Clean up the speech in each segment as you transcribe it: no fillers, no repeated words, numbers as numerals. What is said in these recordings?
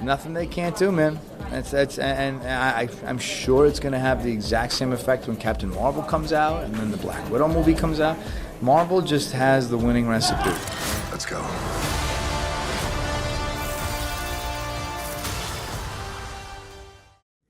Nothing they can't do, man. I'm sure it's going to have the exact same effect when Captain Marvel comes out and then the Black Widow movie comes out. Marvel just has the winning recipe. Let's go.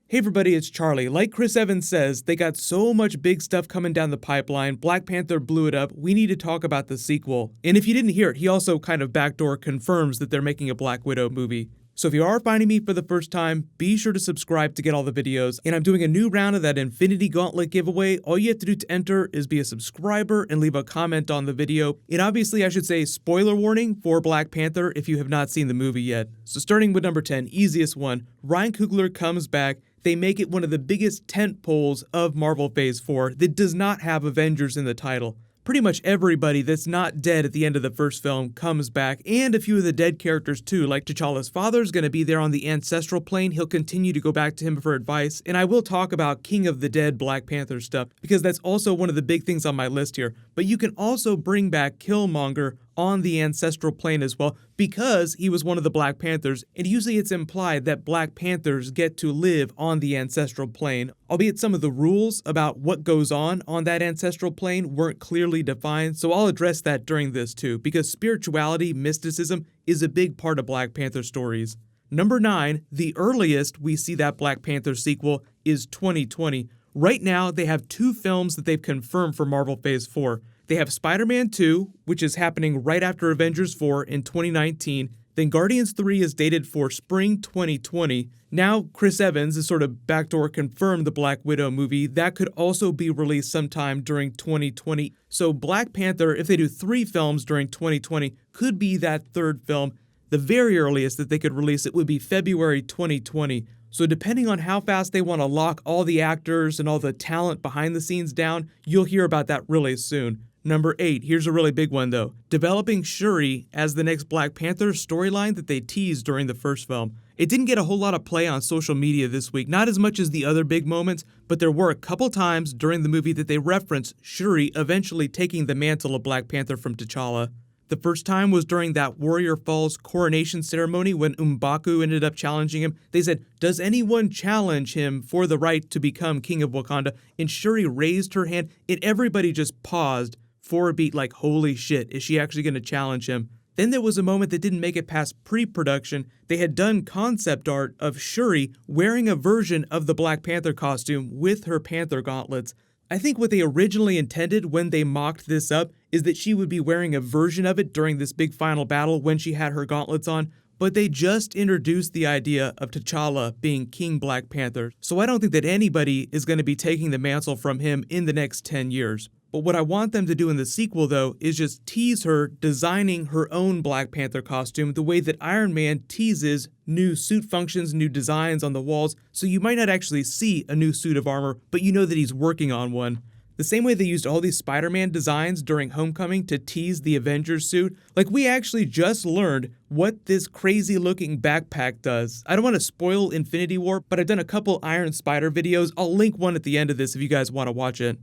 Hey everybody, it's Charlie. Like Chris Evans says, they got so much big stuff coming down the pipeline. Black Panther blew it up. We need to talk about the sequel. And if you didn't hear it, he also kind of backdoor confirms that they're making a Black Widow movie. So if you are finding me for the first time, be sure to subscribe to get all the videos. And I'm doing a new round of that Infinity Gauntlet giveaway. All you have to do to enter is be a subscriber and leave a comment on the video. And obviously I should say spoiler warning for Black Panther if you have not seen the movie yet. So starting with number 10, easiest one, Ryan Coogler comes back. They make it one of the biggest tentpoles of Marvel Phase 4 that does not have Avengers in the title. Pretty much everybody that's not dead at the end of the first film comes back, and a few of the dead characters too, like T'Challa's father's gonna be there on the ancestral plane. He'll continue to go back to him for advice, and I will talk about King of the Dead Black Panther stuff, because that's also one of the big things on my list here. But you can also bring back Killmonger on the ancestral plane as well, because he was one of the Black Panthers, and usually it's implied that Black Panthers get to live on the ancestral plane, albeit some of the rules about what goes on that ancestral plane weren't clearly defined, so I'll address that during this too, because spirituality, mysticism, is a big part of Black Panther stories. Number 9, the earliest we see that Black Panther sequel is 2020. Right now, they have 2 films that they've confirmed for Marvel Phase 4. They have Spider-Man 2, which is happening right after Avengers 4 in 2019. Then Guardians 3 is dated for spring 2020. Now Chris Evans is sort of backdoor confirmed the Black Widow movie. That could also be released sometime during 2020. So Black Panther, if they do 3 films during 2020, could be that 3rd film. The very earliest that they could release it would be February 2020. So depending on how fast they want to lock all the actors and all the talent behind the scenes down, you'll hear about that really soon. Number 8, here's a really big one though. Developing Shuri as the next Black Panther storyline that they teased during the first film. It didn't get a whole lot of play on social media this week, not as much as the other big moments, but there were a couple times during the movie that they referenced Shuri eventually taking the mantle of Black Panther from T'Challa. The first time was during that Warrior Falls coronation ceremony when M'Baku ended up challenging him. They said, does anyone challenge him for the right to become King of Wakanda? And Shuri raised her hand and everybody just paused for a beat like, holy shit, is she actually going to challenge him? Then there was a moment that didn't make it past pre-production. They had done concept art of Shuri wearing a version of the Black Panther costume with her Panther gauntlets. I think what they originally intended when they mocked this up is that she would be wearing a version of it during this big final battle when she had her gauntlets on, but they just introduced the idea of T'Challa being King Black Panther, so I don't think that anybody is going to be taking the mantle from him in the next 10 years. But what I want them to do in the sequel, though, is just tease her designing her own Black Panther costume the way that Iron Man teases new suit functions, new designs on the walls, so you might not actually see a new suit of armor, but you know that he's working on one. The same way they used all these Spider-Man designs during Homecoming to tease the Avengers suit, like we actually just learned what this crazy looking backpack does. I don't want to spoil Infinity War, but I've done a couple Iron Spider videos. I'll link one at the end of this if you guys want to watch it.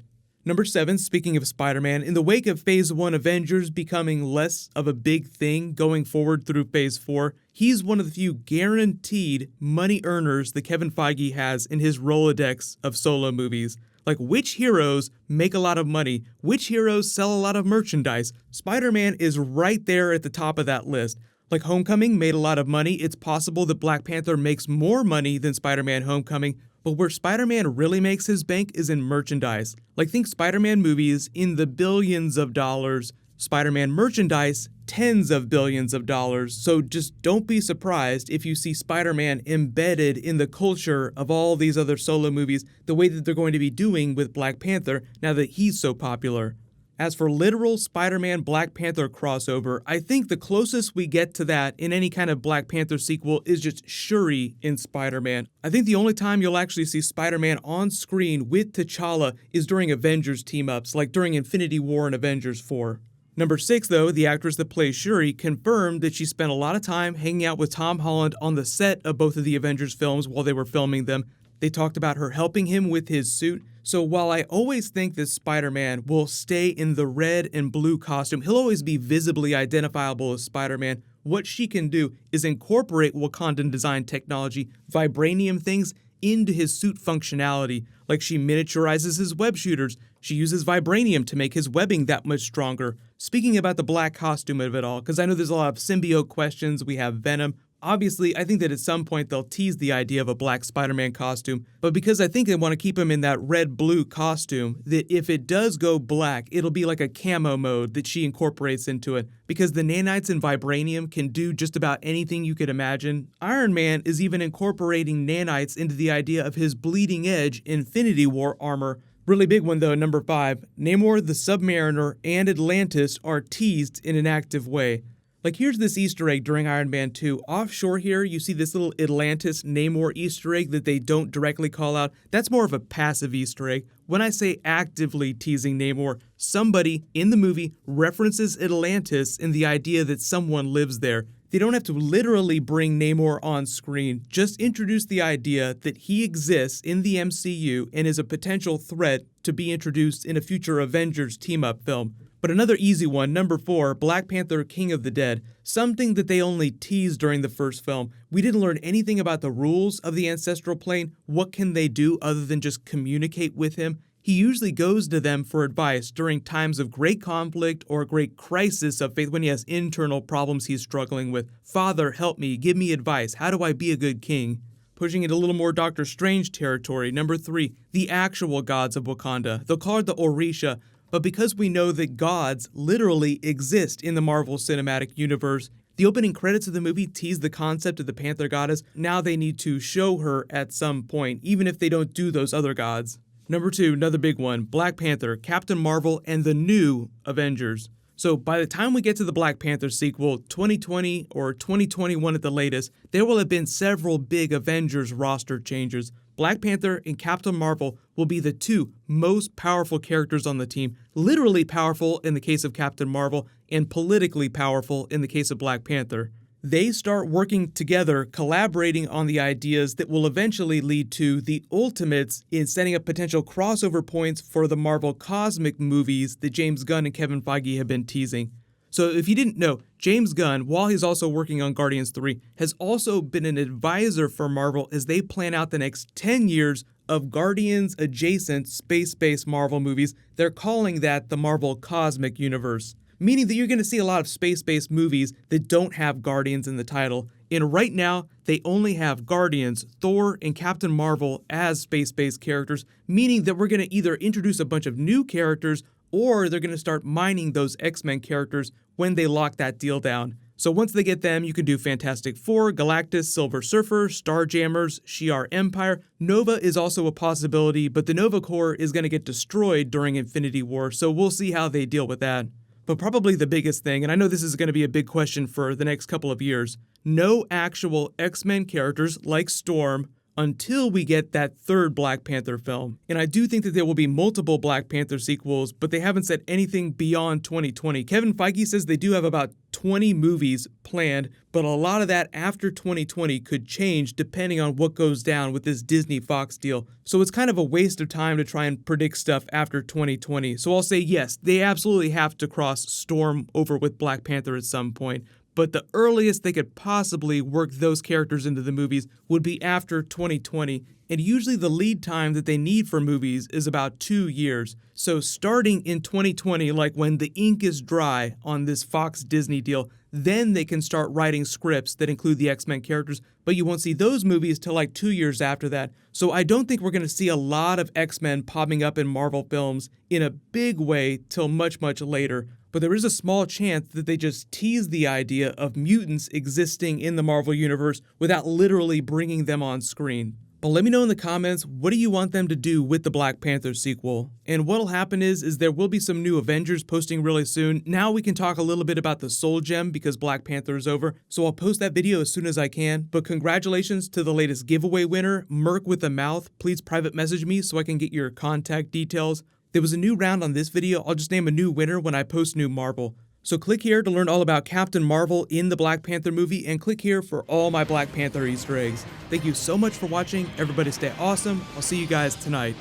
Number 7, speaking of Spider-Man, in the wake of Phase 1 Avengers becoming less of a big thing going forward through Phase 4, he's one of the few guaranteed money earners that Kevin Feige has in his Rolodex of solo movies. Like, which heroes make a lot of money? Which heroes sell a lot of merchandise? Spider-Man is right there at the top of that list. Like, Homecoming made a lot of money. It's possible that Black Panther makes more money than Spider-Man Homecoming, but where Spider-Man really makes his bank is in merchandise. Like, think Spider-Man movies in the billions of dollars, Spider-Man merchandise, tens of billions of dollars. So just don't be surprised if you see Spider-Man embedded in the culture of all these other solo movies the way that they're going to be doing with Black Panther now that he's so popular. As for literal Spider-Man Black Panther crossover, I think the closest we get to that in any kind of Black Panther sequel is just Shuri in Spider-Man. I think the only time you'll actually see Spider-Man on screen with T'Challa is during Avengers team-ups, like during Infinity War and Avengers 4. Number 6, though, the actress that plays Shuri confirmed that she spent a lot of time hanging out with Tom Holland on the set of both of the Avengers films while they were filming them. They talked about her helping him with his suit. So while I always think that Spider-Man will stay in the red and blue costume, he'll always be visibly identifiable as Spider-Man. what she can do is incorporate Wakandan design technology, vibranium things, into his suit functionality. Like she miniaturizes his web shooters. She uses vibranium to make his webbing that much stronger. Speaking about the black costume of it all, because I know there's a lot of symbiote questions, we have Venom. Obviously, I think that at some point they'll tease the idea of a black Spider-Man costume, but because I think they want to keep him in that red-blue costume, that if it does go black, it'll be like a camo mode that she incorporates into it, because the nanites and vibranium can do just about anything you could imagine. Iron Man is even incorporating nanites into the idea of his bleeding edge Infinity War armor. Really big one though, number 5. Namor, the Submariner, and Atlantis are teased in an active way. Like here's this Easter egg during Iron Man 2. Offshore here, you see this little Atlantis Namor Easter egg that they don't directly call out. That's more of a passive Easter egg. When I say actively teasing Namor, somebody in the movie references Atlantis and the idea that someone lives there. They don't have to literally bring Namor on screen, just introduce the idea that he exists in the MCU and is a potential threat to be introduced in a future Avengers team-up film. But another easy one, number 4, Black Panther, King of the Dead. Something that they only teased during the first film. We didn't learn anything about the rules of the ancestral plane. What can they do other than just communicate with him? He usually goes to them for advice during times of great conflict or great crisis of faith when he has internal problems he's struggling with. Father, help me, give me advice. How do I be a good king? Pushing it a little more Doctor Strange territory. Number 3, the actual gods of Wakanda. They'll call it the Orisha. But because we know that gods literally exist in the Marvel Cinematic Universe, the opening credits of the movie tease the concept of the Panther goddess. Now they need to show her at some point, even if they don't do those other gods. Number 2, another big one, Black Panther, Captain Marvel, and the new Avengers. So by the time we get to the Black Panther sequel, 2020 or 2021 at the latest, there will have been several big Avengers roster changes. Black Panther and Captain Marvel will be the 2 most powerful characters on the team, literally powerful in the case of Captain Marvel and politically powerful in the case of Black Panther. They start working together, collaborating on the ideas that will eventually lead to the ultimates in setting up potential crossover points for the Marvel cosmic movies that James Gunn and Kevin Feige have been teasing. So if you didn't know, James Gunn, while he's also working on Guardians 3, has also been an advisor for Marvel as they plan out the next 10 years of Guardians-adjacent space-based Marvel movies. They're calling that the Marvel Cosmic Universe, meaning that you're going to see a lot of space-based movies that don't have Guardians in the title. And right now, they only have Guardians, Thor, and Captain Marvel as space-based characters, meaning that we're going to either introduce a bunch of new characters or they're going to start mining those X-Men characters when they lock that deal down. So once they get them, you can do Fantastic Four, Galactus, Silver Surfer, Starjammers, Shi'ar Empire. Nova is also a possibility, but the Nova Corps is going to get destroyed during Infinity War, so we'll see how they deal with that. But probably the biggest thing, and I know this is going to be a big question for the next couple of years, no actual X-Men characters like Storm until we get that 3rd Black Panther film. And I do think that there will be multiple Black Panther sequels, but they haven't said anything beyond 2020. Kevin Feige says they do have about 20 movies planned, but a lot of that after 2020 could change depending on what goes down with this Disney-Fox deal. So it's kind of a waste of time to try and predict stuff after 2020. So I'll say yes, they absolutely have to cross Storm over with Black Panther at some point. But the earliest they could possibly work those characters into the movies would be after 2020, and usually the lead time that they need for movies is about 2 years. So starting in 2020, like when the ink is dry on this Fox-Disney deal, then they can start writing scripts that include the X-Men characters, but you won't see those movies till like 2 years after that. So I don't think we're going to see a lot of X-Men popping up in Marvel films in a big way till much, much later. But there is a small chance that they just tease the idea of mutants existing in the Marvel Universe without literally bringing them on screen. But let me know in the comments, what do you want them to do with the Black Panther sequel? And what'll happen is there will be some new Avengers posting really soon. Now we can talk a little bit about the Soul Gem because Black Panther is over, so I'll post that video as soon as I can. But congratulations to the latest giveaway winner, Merc with a Mouth. Please private message me so I can get your contact details. There was a new round on this video. I'll just name a new winner when I post new Marvel. So click here to learn all about Captain Marvel in the Black Panther movie, and click here for all my Black Panther Easter eggs. Thank you so much for watching. Everybody stay awesome. I'll see you guys tonight.